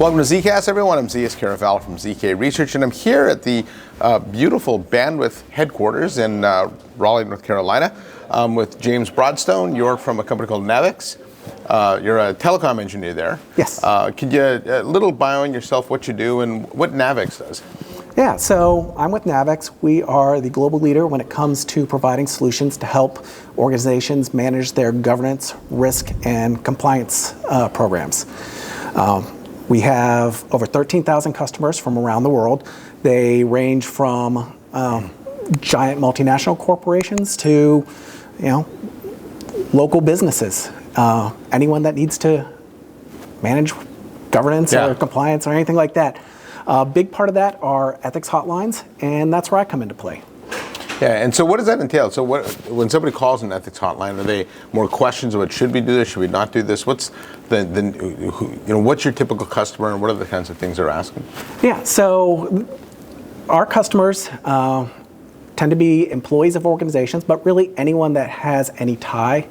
Welcome to ZKast, everyone. I'm Z.S. Caraval from ZK Research, and I'm here at the beautiful Bandwidth headquarters in Raleigh, North Carolina, with James Broadstone. You're from a company called NAVEX. You're a telecom engineer there. Yes. Could you, a little bio on yourself, what you do, and what NAVEX does? Yeah, so I'm with NAVEX. We are the global leader when it comes to providing solutions to help organizations manage their governance, risk, and compliance programs. We have over 13,000 customers from around the world. They range from giant multinational corporations to, local businesses. Anyone that needs to manage governance or compliance or anything like that. A big part of that are ethics hotlines, and that's where I come into play. Yeah, and so what does that entail? So when somebody calls an ethics hotline, are they more questions about should we do this, should we not do this? What's what's your typical customer, and what are the kinds of things they're asking? Yeah, so our customers tend to be employees of organizations, but really anyone that has any tie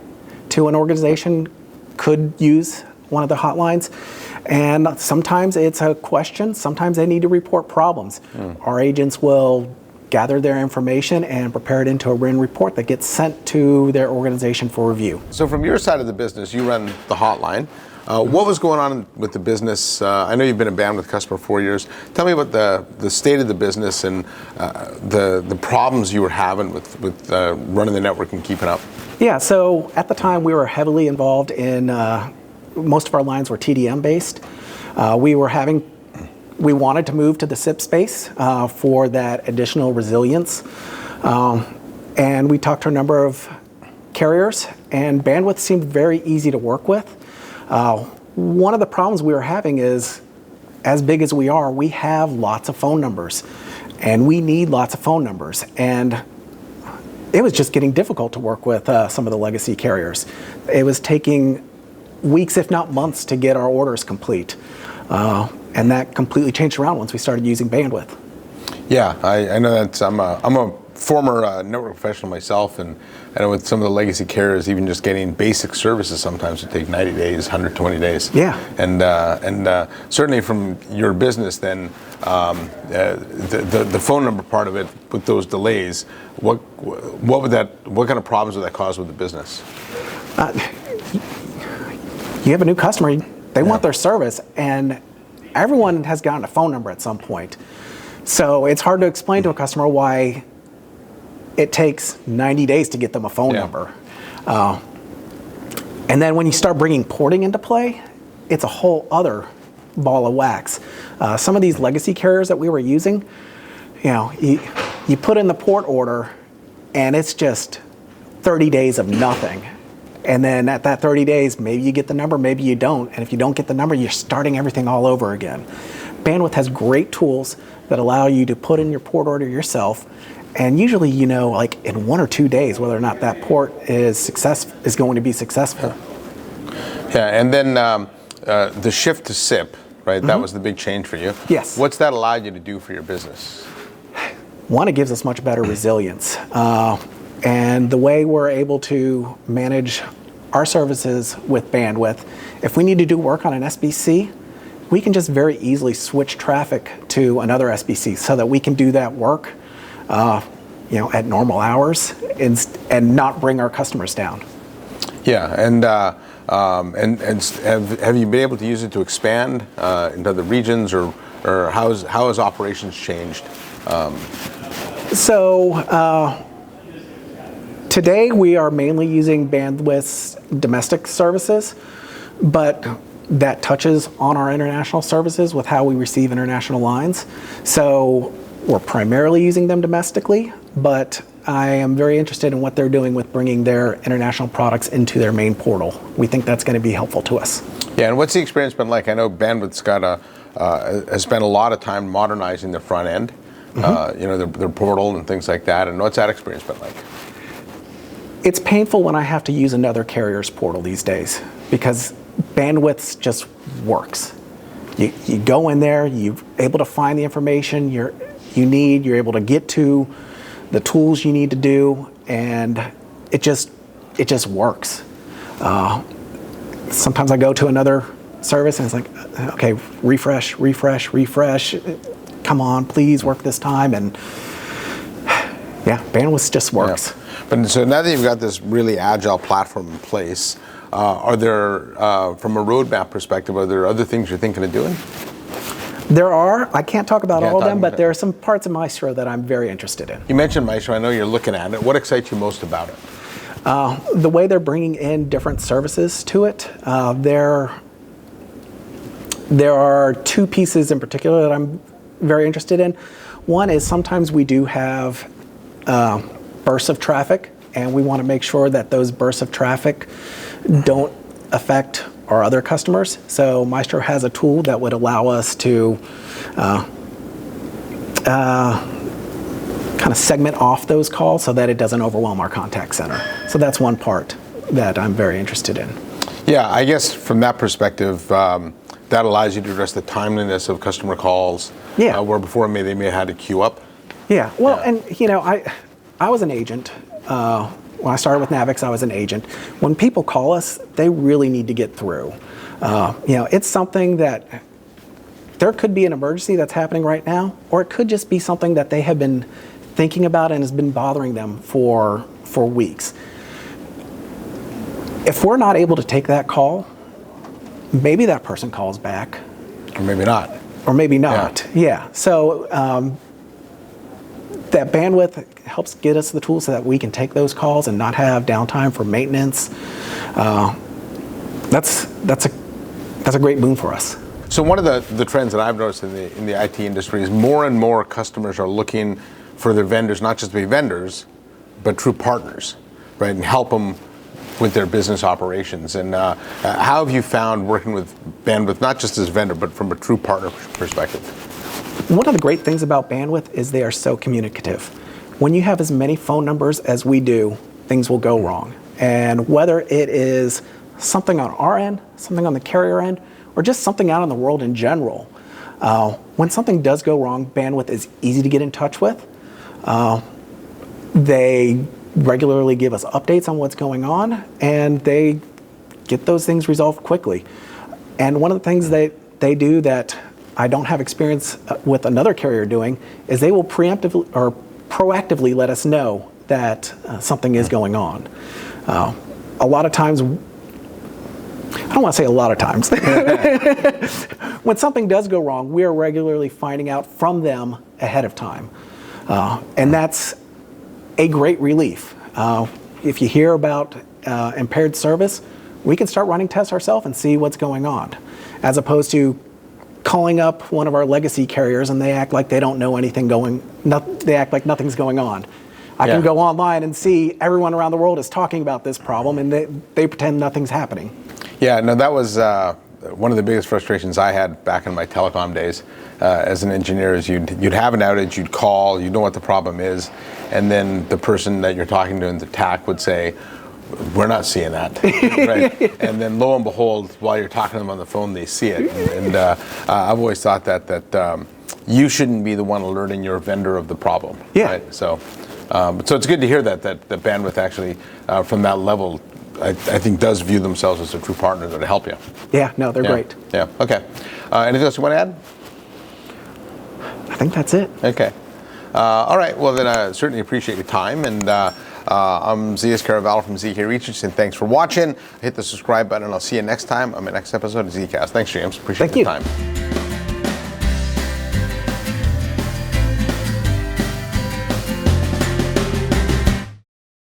to an organization could use one of the hotlines. And sometimes it's a question, sometimes they need to report problems. Our agents will gather their information and prepare it into a written report that gets sent to their organization for review. So from your side of the business, you run the hotline. What was going on with the business? I know you've been a Bandwidth customer for 4 years. Tell me about the state of the business and the problems you were having with running the network and keeping up. Yeah, so at the time we were heavily involved in, most of our lines were TDM based. We wanted to move to the SIP space for that additional resilience. And we talked to a number of carriers, and Bandwidth seemed very easy to work with. One of the problems we were having is, as big as we are, we have lots of phone numbers, and we need lots of phone numbers. And it was just getting difficult to work with some of the legacy carriers. It was taking weeks, if not months, to get our orders complete. And that completely changed around once we started using Bandwidth. Yeah, I know that. I'm a former network professional myself, and I know with some of the legacy carriers, even just getting basic services sometimes would take 90 days, 120 days. Yeah. And certainly from your business, then the phone number part of it with those delays, what kind of problems would that cause with the business? You have a new customer, they want their service, and everyone has gotten a phone number at some point. So it's hard to explain to a customer why it takes 90 days to get them a phone number. And then when you start bringing porting into play, it's a whole other ball of wax. Some of these legacy carriers that we were using, you put in the port order and it's just 30 days of nothing. And then at that 30 days, maybe you get the number, maybe you don't. And if you don't get the number, you're starting everything all over again. Bandwidth has great tools that allow you to put in your port order yourself. And usually, like in 1 or 2 days, whether or not that port is going to be successful. Yeah, and then the shift to SIP, right? Mm-hmm. That was the big change for you. Yes. What's that allowed you to do for your business? One, it gives us much better resilience. And the way we're able to manage our services with Bandwidth, if we need to do work on an SBC, we can just very easily switch traffic to another SBC so that we can do that work at normal hours and not bring our customers down. Yeah, and have you been able to use it to expand into other regions, or how has operations changed? Today we are mainly using Bandwidth's domestic services, but that touches on our international services with how we receive international lines. So we're primarily using them domestically, but I am very interested in what they're doing with bringing their international products into their main portal. We think that's going to be helpful to us. Yeah, and what's the experience been like? I know Bandwidth's has spent a lot of time modernizing their front end, their portal and things like that. And what's that experience been like? It's painful when I have to use another carrier's portal these days because Bandwidth just works. You go in there, you're able to find the information you're able to get to the tools you need to do, and it just works. Sometimes I go to another service, and it's like, okay, refresh, refresh, refresh. Come on, please work this time. And yeah, Bandwidth just works. Yeah. But so now that you've got this really agile platform in place, are there, from a roadmap perspective, are there other things you're thinking of doing? There are. I can't talk about all of them, but about- there are some parts of Maestro that I'm very interested in. You mentioned Maestro. I know you're looking at it. What excites you most about it? The way they're bringing in different services to it. There are two pieces in particular that I'm very interested in. One is sometimes we do have bursts of traffic, and we want to make sure that those bursts of traffic don't affect our other customers. So Maestro has a tool that would allow us to kind of segment off those calls so that it doesn't overwhelm our contact center. So that's one part that I'm very interested in. Yeah, I guess from that perspective, that allows you to address the timeliness of customer calls. Yeah. Where before they may have had to queue up. Yeah, well, Yeah. and you know, I was an agent. When I started with NAVEX, I was an agent. When people call us, they really need to get through. You know, it's something that there could be an emergency that's happening right now, or it could just be something that they have been thinking about and has been bothering them for weeks. If we're not able to take that call, maybe that person calls back. Or maybe not. Or maybe not, yeah. So that bandwidth helps get us the tools so that we can take those calls and not have downtime for maintenance. That's a great boon for us. So one of the trends that I've noticed in the IT industry is more and more customers are looking for their vendors, not just to be vendors, but true partners, right, and help them with their business operations. And how have you found working with Bandwidth, not just as a vendor, but from a true partner perspective? One of the great things about Bandwidth is they are so communicative. When you have as many phone numbers as we do, things will go wrong. And whether it is something on our end, something on the carrier end, or just something out in the world in general, when something does go wrong, Bandwidth is easy to get in touch with. They regularly give us updates on what's going on, and they get those things resolved quickly. And one of the things that they do that I don't have experience with another carrier doing is they will preemptively or proactively let us know that something is going on. A lot of times, I don't want to say a lot of times, when something does go wrong, we are regularly finding out from them ahead of time. And that's a great relief. If you hear about impaired service, we can start running tests ourselves and see what's going on, as opposed to calling up one of our legacy carriers and they act like they don't know anything they act like nothing's going on. I can go online and see everyone around the world is talking about this problem, and they pretend nothing's happening. Yeah, no, that was one of the biggest frustrations I had back in my telecom days as an engineer. Is you'd have an outage, you'd call, you know what the problem is, and then the person that you're talking to in the TAC would say, "We're not seeing that," right? And then lo and behold, while you're talking to them on the phone, they see it. And I've always thought that you shouldn't be the one alerting your vendor of the problem. Yeah. Right? So it's good to hear that Bandwidth actually, from that level, I think does view themselves as a true partner to help you. Yeah, no, they're great. Yeah. Okay. Anything else you want to add? I think that's it. Okay. All right. Well, then I certainly appreciate your time. And I'm Zeus Caravallo from ZK Research, and thanks for watching. Hit the subscribe button, and I'll see you next time on my next episode of ZKast. Thanks, James. Appreciate Thank your you. time.